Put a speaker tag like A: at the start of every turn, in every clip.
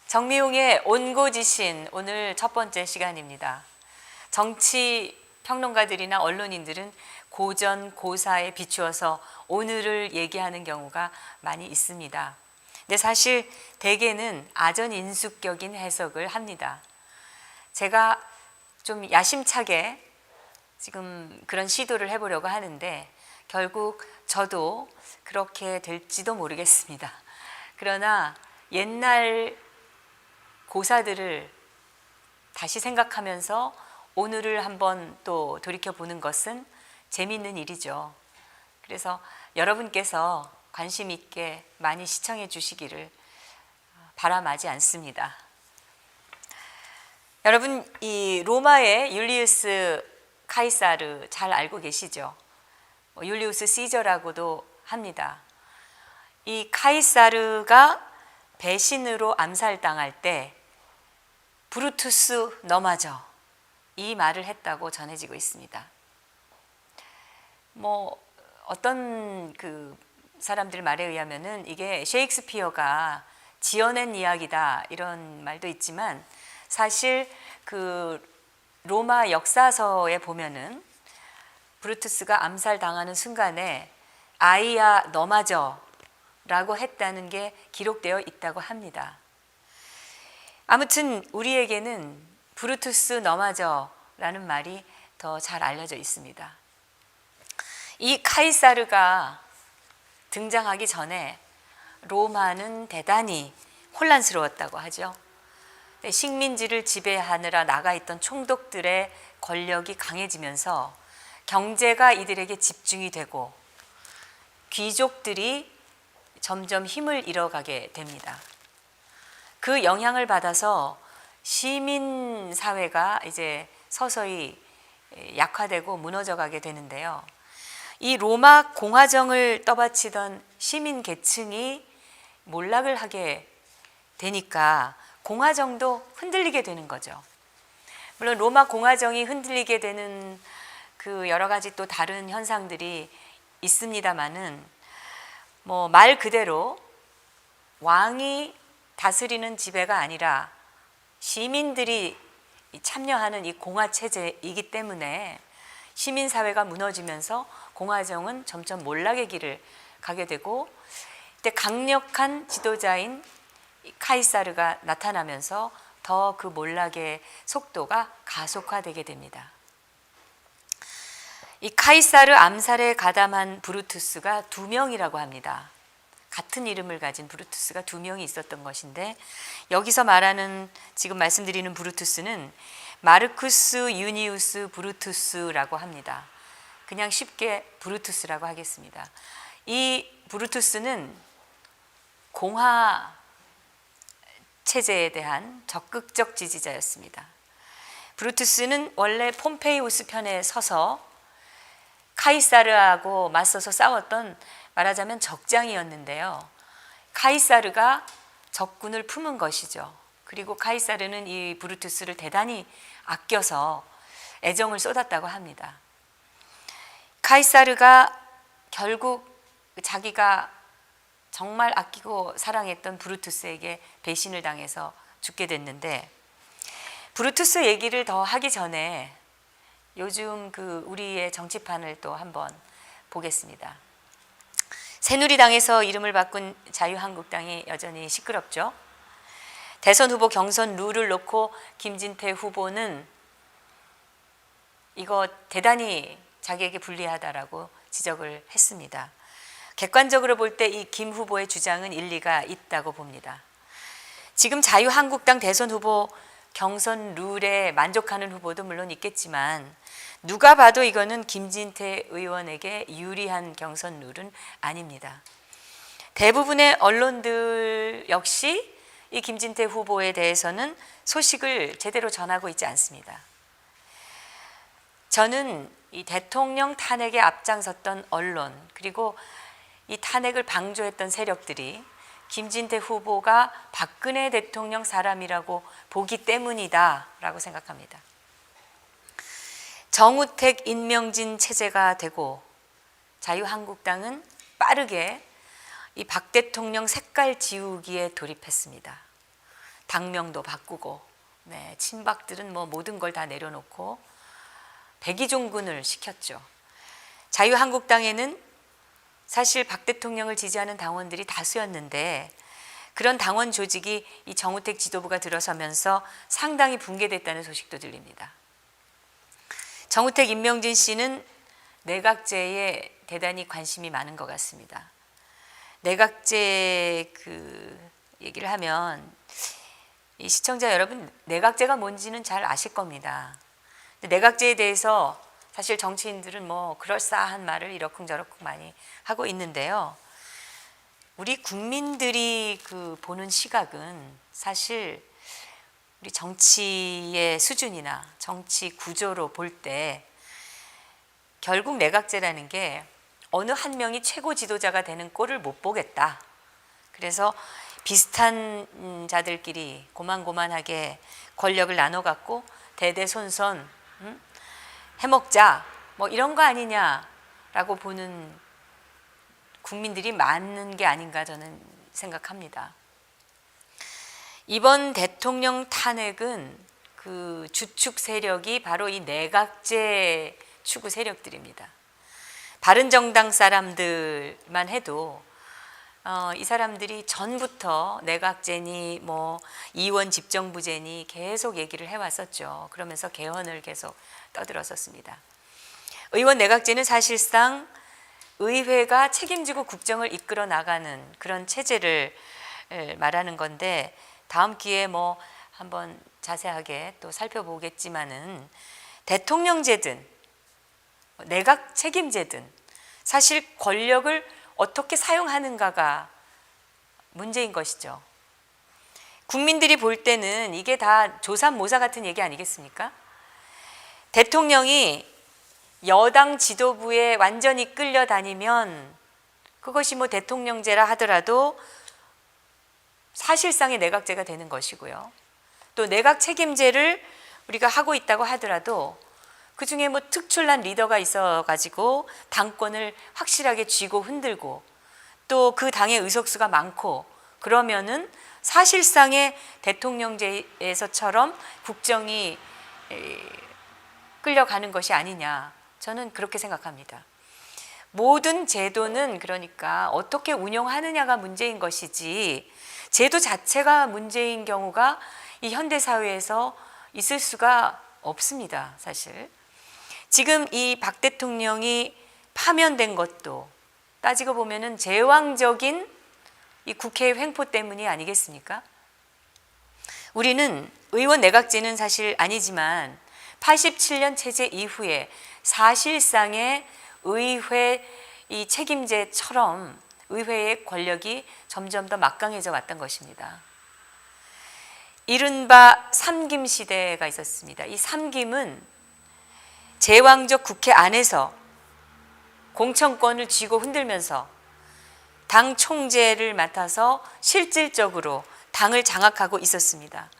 A: 정미용의 온고지신, 오늘 첫 번째 시간입니다. 정치 평론가들이나 언론인들은 고전, 고사에 비추어서 오늘을 얘기하는 경우가 많이 있습니다. 근데 사실 대개는 아전인수격인 해석을 합니다. 제가 좀 야심차게 지금 그런 시도를 해보려고 하는데 결국 저도 그렇게 될지도 모르겠습니다. 그러나 옛날 고사들을 다시 생각하면서 오늘을 한번 또 돌이켜보는 것은 재미있는 일이죠. 그래서 여러분께서 관심 있게 많이 시청해 주시기를 바람하지 않습니다. 여러분, 이 로마의 율리우스 카이사르 잘 알고 계시죠? 율리우스 시저라고도 합니다. 이 카이사르가 배신으로 암살당할 때 브루투스 너마저 이 말을 했다고 전해지고 있습니다. 어떤 그 사람들 말에 의하면은 이게 셰익스피어가 지어낸 이야기다 이런 말도 있지만 사실 그 로마 역사서에 보면은 브루투스가 암살당하는 순간에 아이야 너마저 라고 했다는 게 기록되어 있다고 합니다. 아무튼 우리에게는 브루투스 너마저 라는 말이 더 잘 알려져 있습니다. 이 카이사르가 등장하기 전에 로마는 대단히 혼란스러웠다고 하죠. 식민지를 지배하느라 나가 있던 총독들의 권력이 강해지면서 경제가 이들에게 집중이 되고 귀족들이 점점 힘을 잃어가게 됩니다. 그 영향을 받아서 시민 사회가 이제 서서히 약화되고 무너져가게 되는데요. 이 로마 공화정을 떠받치던 시민 계층이 몰락을 하게 되니까 공화정도 흔들리게 되는 거죠. 물론 로마 공화정이 흔들리게 되는 그 여러 가지 또 다른 현상들이 있습니다만은 말 그대로 왕이 다스리는 지배가 아니라 시민들이 참여하는 이 공화체제이기 때문에 시민사회가 무너지면서 공화정은 점점 몰락의 길을 가게 되고 이때 강력한 지도자인 카이사르가 나타나면서 더 그 몰락의 속도가 가속화되게 됩니다. 이 카이사르 암살에 가담한 브루투스가 2명이라고 합니다. 같은 이름을 가진 브루투스가 2명이 있었던 것인데 여기서 말하는 지금 말씀드리는 브루투스는 마르쿠스 유니우스 브루투스라고 합니다. 그냥 쉽게 브루투스라고 하겠습니다. 이 브루투스는 공화 체제에 대한 적극적 지지자였습니다. 브루투스는 원래 폼페이우스 편에 서서 카이사르하고 맞서서 싸웠던 말하자면 적장이었는데요. 카이사르가 적군을 품은 것이죠. 그리고 카이사르는 이 브루투스를 대단히 아껴서 애정을 쏟았다고 합니다. 카이사르가 결국 자기가 정말 아끼고 사랑했던 브루투스에게 배신을 당해서 죽게 됐는데 브루투스 얘기를 더 하기 전에 요즘 그 우리의 정치판을 또 한번 보겠습니다. 새누리당에서 이름을 바꾼 자유한국당이 여전히 시끄럽죠. 대선 후보 경선 룰을 놓고 김진태 후보는 이거 대단히 자기에게 불리하다라고 지적을 했습니다. 객관적으로 볼 때 이 김 후보의 주장은 일리가 있다고 봅니다. 지금 자유한국당 대선 후보 경선 룰에 만족하는 후보도 물론 있겠지만 누가 봐도 이거는 김진태 의원에게 유리한 경선 룰은 아닙니다. 대부분의 언론들 역시 이 김진태 후보에 대해서는 소식을 제대로 전하고 있지 않습니다. 저는 이 대통령 탄핵에 앞장섰던 언론 그리고 이 탄핵을 방조했던 세력들이 김진태 후보가 박근혜 대통령 사람이라고 보기 때문이다 라고 생각합니다. 정우택 임명진 체제가 되고 자유한국당은 빠르게 이 박 대통령 색깔 지우기에 돌입했습니다. 당명도 바꾸고, 친박들은 뭐 모든 걸 다 내려놓고 백의종군을 시켰죠. 자유한국당에는 사실 박 대통령을 지지하는 당원들이 다수였는데 그런 당원 조직이 이 정우택 지도부가 들어서면서 상당히 붕괴됐다는 소식도 들립니다. 정우택 임명진 씨는 내각제에 대단히 관심이 많은 것 같습니다. 내각제 얘기를 하면 이 시청자 여러분, 내각제가 뭔지는 잘 아실 겁니다. 근데 내각제에 대해서 사실 정치인들은 뭐 그럴싸한 말을 이러쿵저러쿵 많이 하고 있는데요. 우리 국민들이 보는 시각은 사실 우리 정치의 수준이나 정치 구조로 볼 때 결국 내각제라는 게 어느 한 명이 최고 지도자가 되는 꼴을 못 보겠다. 그래서 비슷한 자들끼리 고만고만하게 권력을 나눠 갖고 대대손손 해먹자, 뭐 이런 거 아니냐라고 보는 국민들이 많은 게 아닌가 저는 생각합니다. 이번 대통령 탄핵은 그 주축 세력이 바로 이 내각제 추구 세력들입니다. 바른정당 사람들만 해도 이 사람들이 전부터 내각제니 뭐 이원 집정부제니 계속 얘기를 해왔었죠. 그러면서 개헌을 계속 떠들었었습니다. 의원 내각제는 사실상 의회가 책임지고 국정을 이끌어 나가는 그런 체제를 말하는 건데 다음 기회에 뭐 한번 자세하게 또 살펴보겠지만은 대통령제든 내각 책임제든 사실 권력을 어떻게 사용하는가가 문제인 것이죠. 국민들이 볼 때는 이게 다 조삼모사 같은 얘기 아니겠습니까? 대통령이 여당 지도부에 완전히 끌려다니면 그것이 뭐 대통령제라 하더라도 사실상의 내각제가 되는 것이고요. 또 내각 책임제를 우리가 하고 있다고 하더라도 그중에 뭐 특출난 리더가 있어가지고 당권을 확실하게 쥐고 흔들고 또 그 당의 의석수가 많고 그러면은 사실상의 대통령제에서처럼 국정이 끌려가는 것이 아니냐, 저는 그렇게 생각합니다. 모든 제도는 그러니까 어떻게 운영하느냐가 문제인 것이지 제도 자체가 문제인 경우가 이 현대사회에서 있을 수가 없습니다. 사실 지금 이 박 대통령이 파면된 것도 따지고 보면은 제왕적인 이 국회의 횡포 때문이 아니겠습니까? 우리는 의원 내각제는 사실 아니지만 87년 체제 이후에 사실상의 의회 이 책임제처럼 의회의 권력이 점점 더 막강해져 왔던 것입니다. 이른바 삼김 시대가 있었습니다. 이 삼김은 제왕적 국회 안에서 공천권을 쥐고 흔들면서 당 총재를 맡아서 실질적으로 당을 장악하고 있었습니다.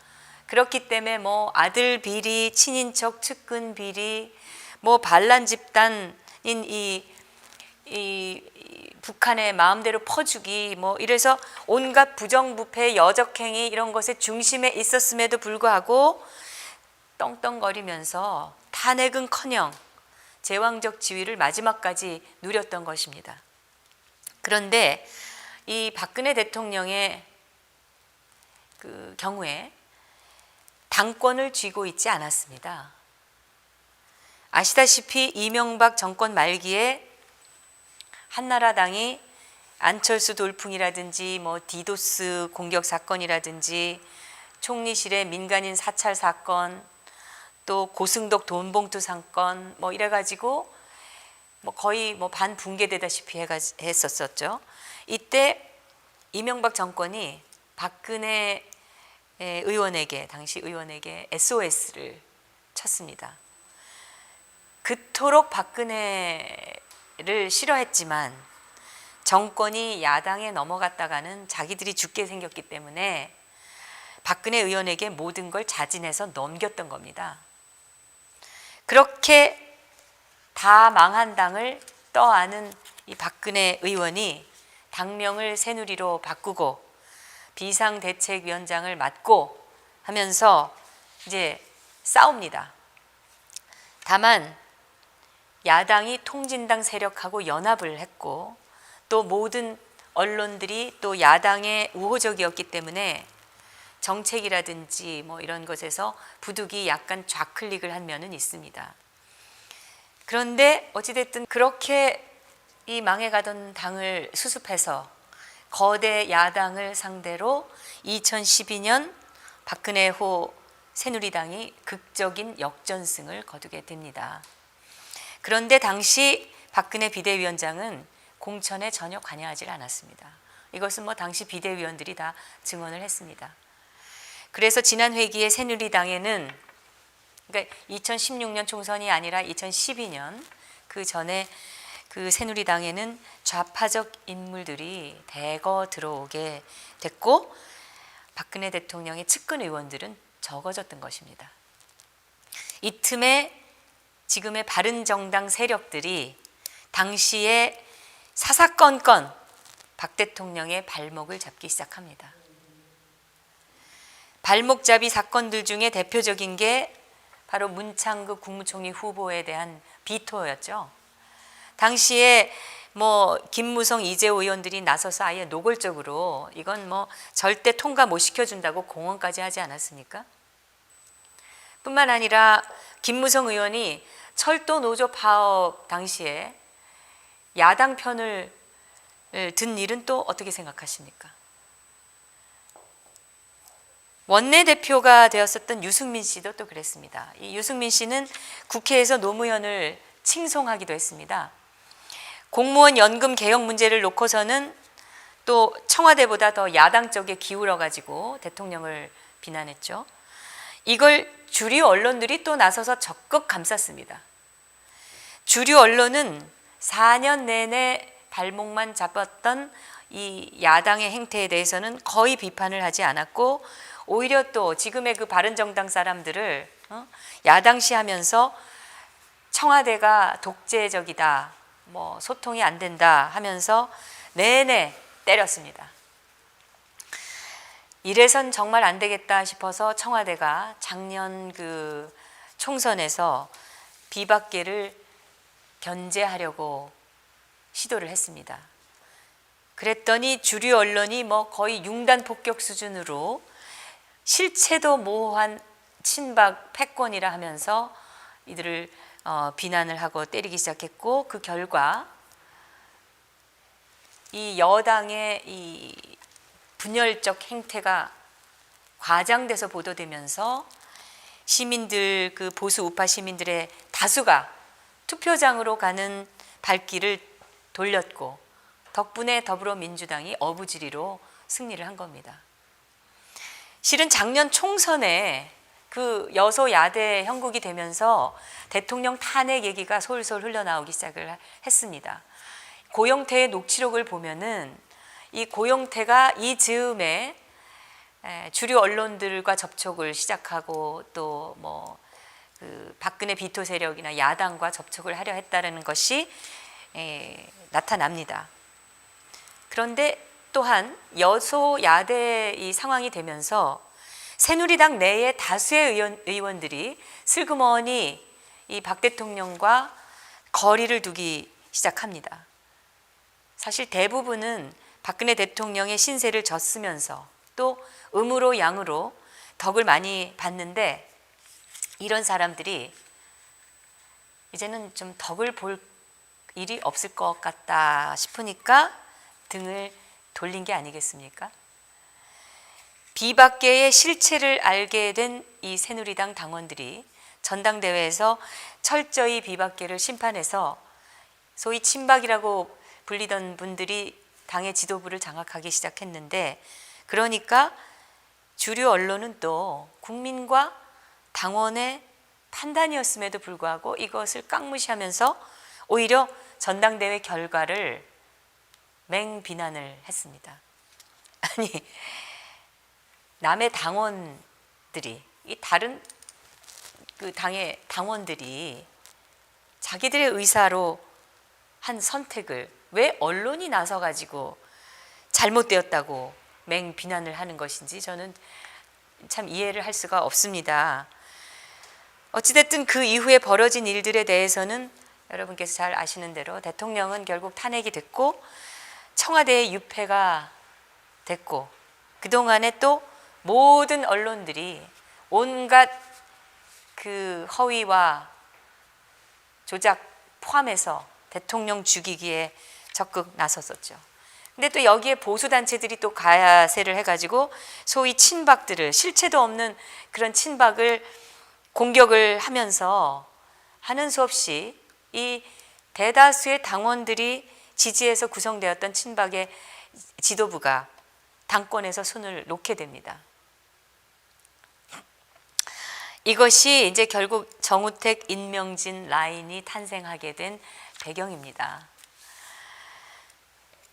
A: 그렇기 때문에 뭐 아들 비리, 친인척 측근 비리, 뭐 반란 집단인 이 북한의 마음대로 퍼주기 뭐 이래서 온갖 부정부패, 여적행위 이런 것의 중심에 있었음에도 불구하고 떵떵거리면서 탄핵은커녕 제왕적 지위를 마지막까지 누렸던 것입니다. 그런데 이 박근혜 대통령의 그 경우에 당권을 쥐고 있지 않았습니다. 아시다시피 이명박 정권 말기에 한나라당이 안철수 돌풍이라든지 뭐 디도스 공격 사건이라든지 총리실의 민간인 사찰 사건 또 고승덕 돈봉투 사건 뭐 이래가지고 뭐 거의 뭐 반붕괴되다시피 했었었죠. 이때 이명박 정권이 박근혜 의원에게 당시 의원에게 SOS를 쳤습니다. 그토록 박근혜를 싫어했지만 정권이 야당에 넘어갔다가는 자기들이 죽게 생겼기 때문에 박근혜 의원에게 모든 걸 자진해서 넘겼던 겁니다. 그렇게 다 망한 당을 떠안은 이 박근혜 의원이 당명을 새누리로 바꾸고 비상대책위원장을 맡고 하면서 이제 싸웁니다. 다만 야당이 통진당 세력하고 연합을 했고 또 모든 언론들이 또 야당에 우호적이었기 때문에 정책이라든지 뭐 이런 것에서 부득이 약간 좌클릭을 한 면은 있습니다. 그런데 어찌됐든 그렇게 이 망해가던 당을 수습해서 거대 야당을 상대로 2012년 박근혜호 새누리당이 극적인 역전승을 거두게 됩니다. 그런데 당시 박근혜 비대위원장은 공천에 전혀 관여하지 않았습니다. 이것은 뭐 당시 비대위원들이 다 증언을 했습니다. 그래서 지난 회기에 새누리당에는 그러니까 2016년 총선이 아니라 2012년 그 전에 그 새누리당에는 좌파적 인물들이 대거 들어오게 됐고 박근혜 대통령의 측근 의원들은 적어졌던 것입니다. 이 틈에 지금의 바른정당 세력들이 당시에 사사건건 박 대통령의 발목을 잡기 시작합니다. 발목잡이 사건들 중에 대표적인 게 바로 문창극 국무총리 후보에 대한 비토였죠. 당시에 뭐 김무성, 이재호 의원들이 나서서 아예 노골적으로 이건 뭐 절대 통과 못 시켜준다고 공언까지 하지 않았습니까? 뿐만 아니라 김무성 의원이 철도 노조 파업 당시에 야당 편을 든 일은 또 어떻게 생각하십니까? 원내대표가 되었었던 유승민 씨도 또 그랬습니다. 이 유승민 씨는 국회에서 노무현을 칭송하기도 했습니다. 공무원 연금 개혁 문제를 놓고서는 또 청와대보다 더 야당 쪽에 기울어 가지고 대통령을 비난했죠. 이걸 주류 언론들이 또 나서서 적극 감쌌습니다. 주류 언론은 4년 내내 발목만 잡았던 이 야당의 행태에 대해서는 거의 비판을 하지 않았고 오히려 또 지금의 그 바른정당 사람들을 야당시하면서 청와대가 독재적이다, 뭐 소통이 안 된다 하면서 내내 때렸습니다. 이래선 정말 안 되겠다 싶어서 청와대가 작년 그 총선에서 비박계를 견제하려고 시도를 했습니다. 그랬더니 주류 언론이 뭐 거의 융단 폭격 수준으로 실체도 모호한 친박 패권이라 하면서 이들을 비난을 하고 때리기 시작했고 그 결과 이 여당의 이 분열적 행태가 과장돼서 보도되면서 시민들 그 보수 우파 시민들의 다수가 투표장으로 가는 발길을 돌렸고 덕분에 더불어민주당이 어부지리로 승리를 한 겁니다. 실은 작년 총선에 그 여소야대 형국이 되면서 대통령 탄핵 얘기가 솔솔 흘러나오기 시작을 했습니다. 고영태의 녹취록을 보면은 이 고영태가 이 즈음에 주류 언론들과 접촉을 시작하고 또 뭐 그 박근혜 비토 세력이나 야당과 접촉을 하려 했다는 것이 나타납니다. 그런데 또한 여소야대 이 상황이 되면서 새누리당 내의 다수의 의원들이 슬그머니 이 박 대통령과 거리를 두기 시작합니다. 사실 대부분은 박근혜 대통령의 신세를 졌으면서 또 음으로 양으로 덕을 많이 봤는데 이런 사람들이 이제는 좀 덕을 볼 일이 없을 것 같다 싶으니까 등을 돌린 게 아니겠습니까? 비박계의 실체를 알게 된 이 새누리당 당원들이 전당대회에서 철저히 비박계를 심판해서 소위 친박이라고 불리던 분들이 당의 지도부를 장악하기 시작했는데 그러니까 주류 언론은 또 국민과 당원의 판단이었음에도 불구하고 이것을 깡무시하면서 오히려 전당대회 결과를 맹비난을 했습니다. 아니 남의 당원들이 이 다른 그 당의 당원들이 자기들의 의사로 한 선택을 왜 언론이 나서 가지고 잘못되었다고 맹비난을 하는 것인지 저는 참 이해를 할 수가 없습니다. 어찌됐든 그 이후에 벌어진 일들에 대해서는 여러분께서 잘 아시는 대로 대통령은 결국 탄핵이 됐고 청와대의 유폐가 됐고, 그동안에 또 모든 언론들이 온갖 그 허위와 조작 포함해서 대통령 죽이기에 적극 나섰었죠. 근데 또 여기에 보수단체들이 또 가세를 해가지고 소위 친박들을, 실체도 없는 그런 친박을 공격을 하면서 하는 수 없이 이 대다수의 당원들이 지지해서 구성되었던 친박의 지도부가 당권에서 손을 놓게 됩니다. 이것이 이제 결국 정우택, 임명진 라인이 탄생하게 된 배경입니다.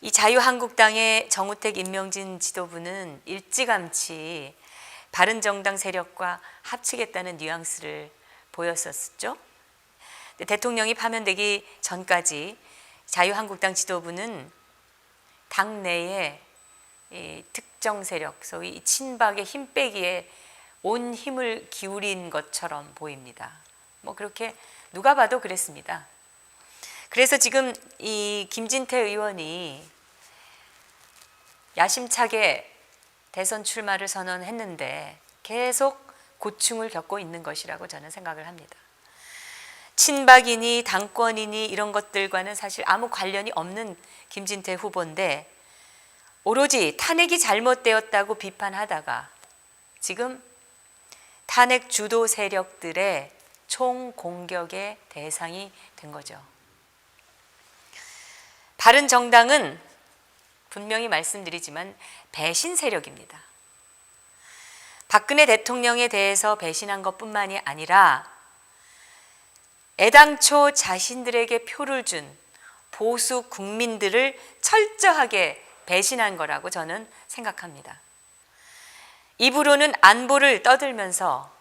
A: 이 자유한국당의 정우택, 임명진 지도부는 일찌감치 바른정당 세력과 합치겠다는 뉘앙스를 보였었죠. 대통령이 파면되기 전까지 자유한국당 지도부는 당내에 특정 세력, 소위 친박의 힘 빼기에 온 힘을 기울인 것처럼 보입니다. 뭐 그렇게 누가 봐도 그랬습니다. 그래서 지금 이 김진태 의원이 야심차게 대선 출마를 선언했는데 계속 고충을 겪고 있는 것이라고 저는 생각을 합니다. 친박이니 당권이니 이런 것들과는 사실 아무 관련이 없는 김진태 후보인데 오로지 탄핵이 잘못되었다고 비판하다가 지금 탄핵 주도 세력들의 총공격의 대상이 된 거죠. 바른정당은 분명히 말씀드리지만 배신 세력입니다. 박근혜 대통령에 대해서 배신한 것뿐만이 아니라 애당초 자신들에게 표를 준 보수 국민들을 철저하게 배신한 거라고 저는 생각합니다. 입으로는 안보를 떠들면서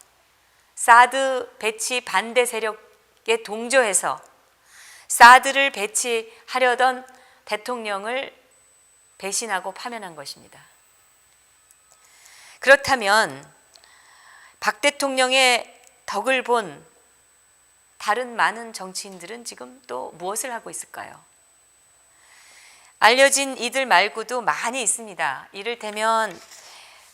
A: 사드 배치 반대 세력에 동조해서 사드를 배치하려던 대통령을 배신하고 파면한 것입니다. 그렇다면 박 대통령의 덕을 본 다른 많은 정치인들은 지금 또 무엇을 하고 있을까요? 알려진 이들 말고도 많이 있습니다. 이를테면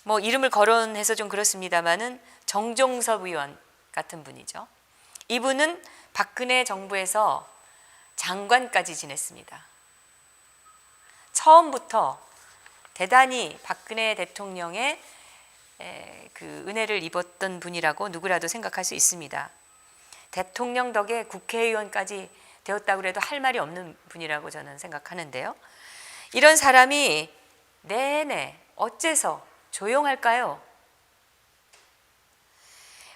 A: 뭐 이름을 거론해서 좀 그렇습니다만은 정종섭 의원 같은 분이죠. 이분은 박근혜 정부에서 장관까지 지냈습니다. 처음부터 대단히 박근혜 대통령의 그 은혜를 입었던 분이라고 누구라도 생각할 수 있습니다. 대통령 덕에 국회의원까지 되었다고 해도 할 말이 없는 분이라고 저는 생각하는데요. 이런 사람이 내내 어째서 조용할까요?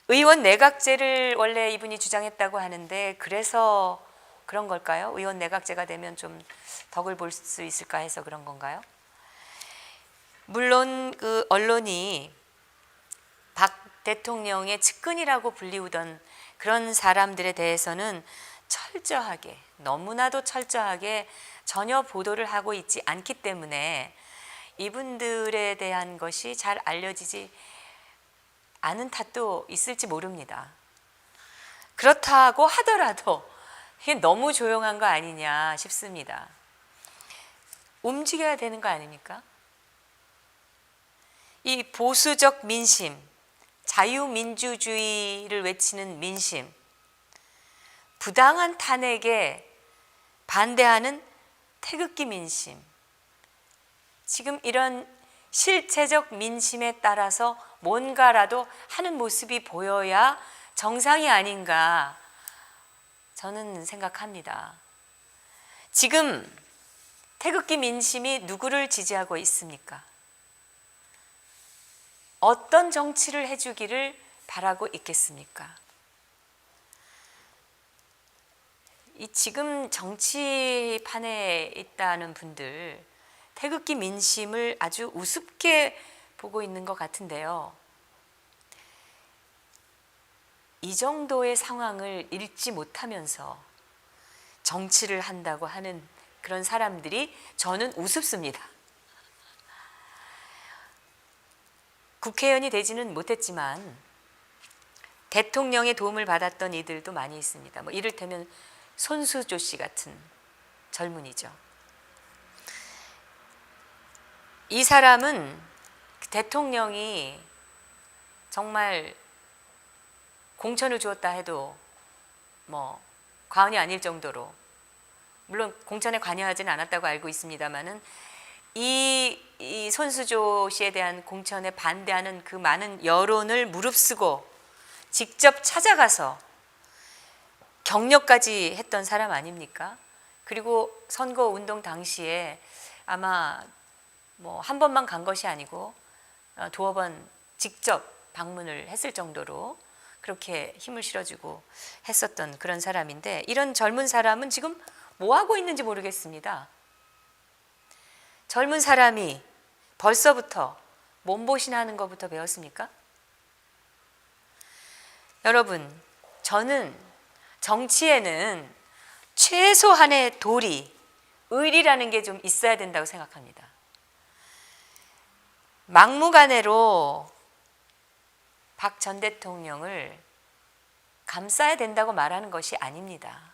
A: 의원 내각제를 원래 이분이 주장했다고 하는데 그래서 그런 걸까요? 의원 내각제가 되면 좀 덕을 볼 수 있을까 해서 그런 건가요? 물론 그 언론이 박 대통령의 측근이라고 불리우던 그런 사람들에 대해서는 철저하게, 너무나도 철저하게 전혀 보도를 하고 있지 않기 때문에 이분들에 대한 것이 잘 알려지지 않은 탓도 있을지 모릅니다. 그렇다고 하더라도 이게 너무 조용한 거 아니냐 싶습니다. 움직여야 되는 거 아닙니까? 이 보수적 민심, 자유민주주의를 외치는 민심, 부당한 탄핵에 반대하는 태극기 민심, 지금 이런 실체적 민심에 따라서 뭔가라도 하는 모습이 보여야 정상이 아닌가 저는 생각합니다. 지금 태극기 민심이 누구를 지지하고 있습니까? 어떤 정치를 해주기를 바라고 있겠습니까? 이 지금 정치판에 있다는 분들 태극기 민심을 아주 우습게 보고 있는 것 같은데요. 이 정도의 상황을 읽지 못하면서 정치를 한다고 하는 그런 사람들이 저는 우습습니다. 국회의원이 되지는 못했지만 대통령의 도움을 받았던 이들도 많이 있습니다. 뭐 이를테면 손수조 씨 같은 젊은이죠. 이 사람은 대통령이 정말 공천을 주었다 해도 뭐 과언이 아닐 정도로, 물론 공천에 관여하지는 않았다고 알고 있습니다만은 이 손수조 씨에 대한 공천에 반대하는 그 많은 여론을 무릅쓰고 직접 찾아가서 격려까지 했던 사람 아닙니까? 그리고 선거 운동 당시에 아마 뭐 한 번만 간 것이 아니고 두어 번 직접 방문을 했을 정도로 그렇게 힘을 실어주고 했었던 그런 사람인데, 이런 젊은 사람은 지금 뭐 하고 있는지 모르겠습니다. 젊은 사람이 벌써부터 몸보신하는 것부터 배웠습니까? 여러분, 저는 정치에는 최소한의 도리, 의리라는 게 좀 있어야 된다고 생각합니다. 막무가내로 박 전 대통령을 감싸야 된다고 말하는 것이 아닙니다.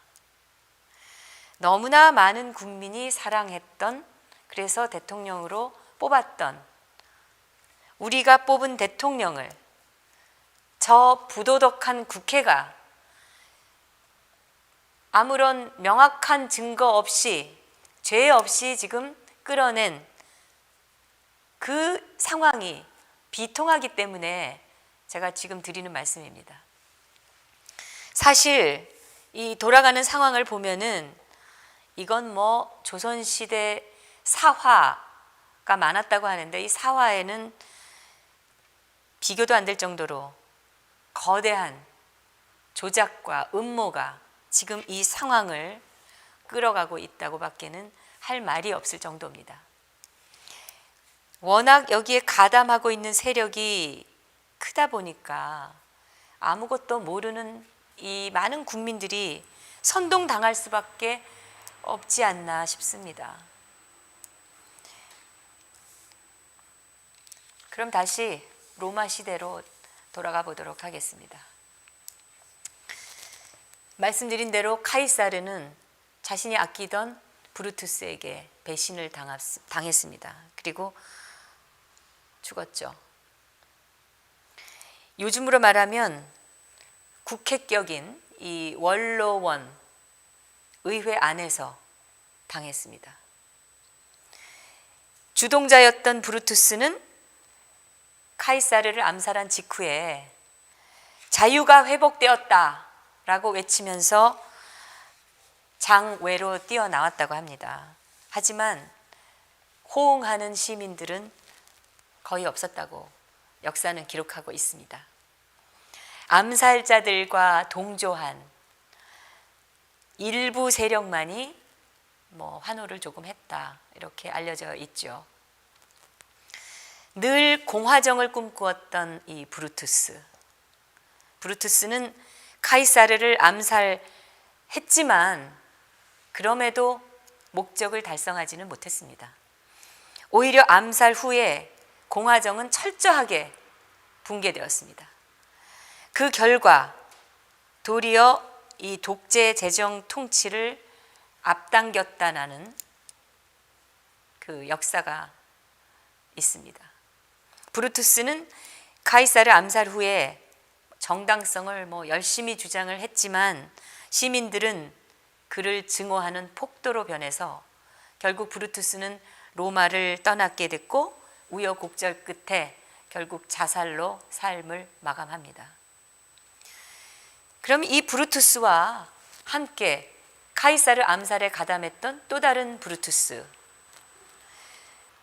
A: 너무나 많은 국민이 사랑했던, 그래서 대통령으로 뽑았던, 우리가 뽑은 대통령을 저 부도덕한 국회가 아무런 명확한 증거 없이, 죄 없이 지금 끌어낸 그 상황이 비통하기 때문에 제가 지금 드리는 말씀입니다. 사실 이 돌아가는 상황을 보면은 이건 뭐 조선시대 사화가 많았다고 하는데, 이 사화에는 비교도 안 될 정도로 거대한 조작과 음모가 지금 이 상황을 끌어가고 있다고 밖에는 할 말이 없을 정도입니다. 워낙 여기에 가담하고 있는 세력이 크다 보니까 아무것도 모르는 이 많은 국민들이 선동당할 수밖에 없지 않나 싶습니다. 그럼 다시 로마 시대로 돌아가 보도록 하겠습니다. 말씀드린 대로 카이사르는 자신이 아끼던 브루투스에게 배신을 당했습니다. 그리고 죽었죠. 요즘으로 말하면 국회격인 이 원로원 의회 안에서 당했습니다. 주동자였던 브루투스는 카이사르를 암살한 직후에 자유가 회복되었다 라고 외치면서 장외로 뛰어나왔다고 합니다. 하지만 호응하는 시민들은 거의 없었다고 역사는 기록하고 있습니다. 암살자들과 동조한 일부 세력만이 뭐 환호를 조금 했다, 이렇게 알려져 있죠. 늘 공화정을 꿈꾸었던 이 브루투스는 카이사르를 암살했지만 그럼에도 목적을 달성하지는 못했습니다. 오히려 암살 후에 공화정은 철저하게 붕괴되었습니다. 그 결과 도리어 이 독재 재정 통치를 앞당겼다는 그 역사가 있습니다. 브루투스는 카이사르 암살 후에 정당성을 뭐 열심히 주장을 했지만 시민들은 그를 증오하는 폭도로 변해서 결국 브루투스는 로마를 떠나게 됐고 우여곡절 끝에 결국 자살로 삶을 마감합니다. 그럼 이 브루투스와 함께 카이사르 암살에 가담했던 또 다른 브루투스,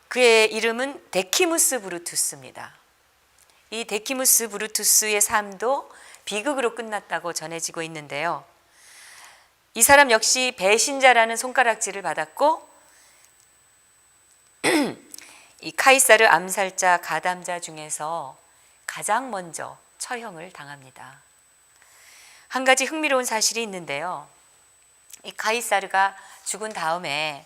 A: 그의 이름은 데키무스 브루투스입니다. 이 데키무스 브루투스의 삶도 비극으로 끝났다고 전해지고 있는데요. 이 사람 역시 배신자라는 손가락질을 받았고 이 카이사르 암살자 가담자 중에서 가장 먼저 처형을 당합니다. 한 가지 흥미로운 사실이 있는데요. 이 가이사르가 죽은 다음에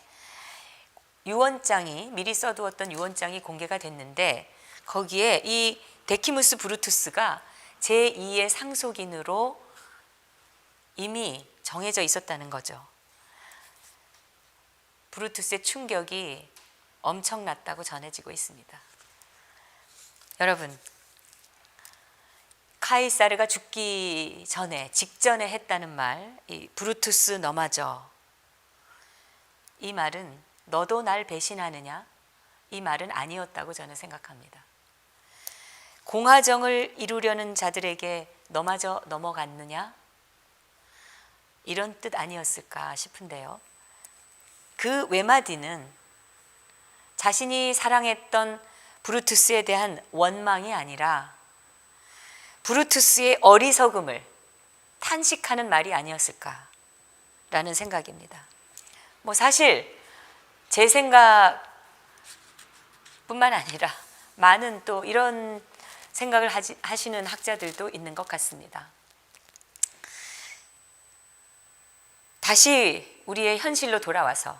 A: 유언장이 미리 써두었던 유언장이 공개가 됐는데 거기에 이 데키무스 브루투스가 제2의 상속인으로 이미 정해져 있었다는 거죠. 브루투스의 충격이 엄청났다고 전해지고 있습니다. 여러분, 카이사르가 죽기 전에 직전에 했다는 말, 이 브루투스 너마저, 이 말은 너도 날 배신하느냐? 이 말은 아니었다고 저는 생각합니다. 공화정을 이루려는 자들에게 너마저 넘어갔느냐? 이런 뜻 아니었을까 싶은데요. 그 외마디는 자신이 사랑했던 브루투스에 대한 원망이 아니라 브루투스의 어리석음을 탄식하는 말이 아니었을까라는 생각입니다. 뭐 사실 제 생각뿐만 아니라 많은 또 이런 생각을 하시는 학자들도 있는 것 같습니다. 다시 우리의 현실로 돌아와서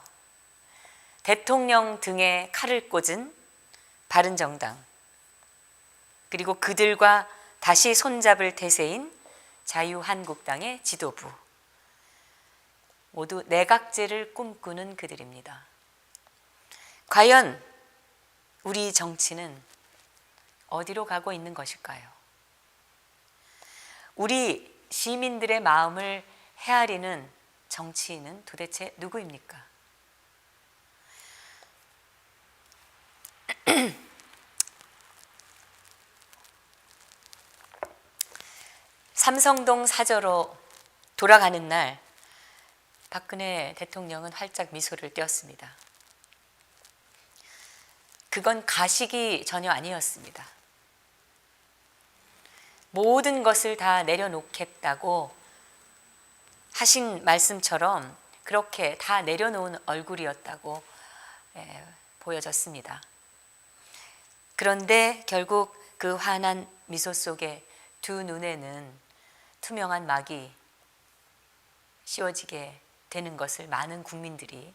A: 대통령 등에 칼을 꽂은 바른정당, 그리고 그들과 다시 손잡을 태세인 자유한국당의 지도부, 모두 내각제를 꿈꾸는 그들입니다. 과연 우리 정치는 어디로 가고 있는 것일까요? 우리 시민들의 마음을 헤아리는 정치인은 도대체 누구입니까? 삼성동 사저로 돌아가는 날 박근혜 대통령은 활짝 미소를 띄었습니다. 그건 가식이 전혀 아니었습니다. 모든 것을 다 내려놓겠다고 하신 말씀처럼 그렇게 다 내려놓은 얼굴이었다고 보여졌습니다. 그런데 결국 그 환한 미소 속에 두 눈에는 투명한 막이 씌워지게 되는 것을 많은 국민들이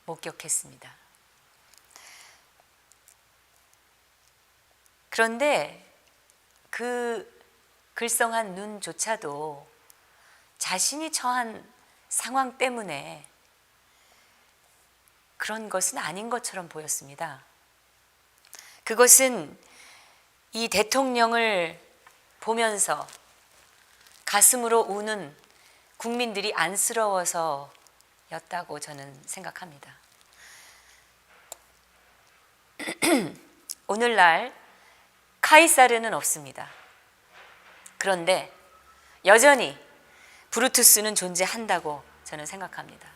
A: 목격했습니다. 그런데 그 글썽한 눈조차도 자신이 처한 상황 때문에 그런 것은 아닌 것처럼 보였습니다. 그것은 이 대통령을 보면서 가슴으로 우는 국민들이 안쓰러워서였다고 저는 생각합니다. 오늘날 카이사르는 없습니다. 그런데 여전히 브루투스는 존재한다고 저는 생각합니다.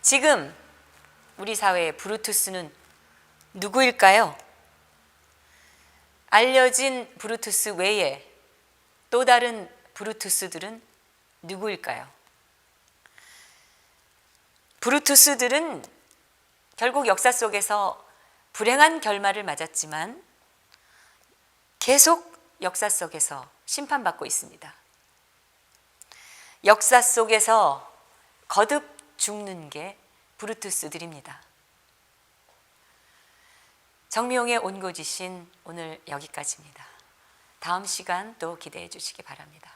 A: 지금 우리 사회의 브루투스는 누구일까요? 알려진 브루투스 외에 또 다른 브루투스들은 누구일까요? 브루투스들은 결국 역사 속에서 불행한 결말을 맞았지만 계속 역사 속에서 심판받고 있습니다. 역사 속에서 거듭 죽는 게 브루투스들입니다. 정미용의 온고지신 오늘 여기까지입니다. 다음 시간 또 기대해 주시기 바랍니다.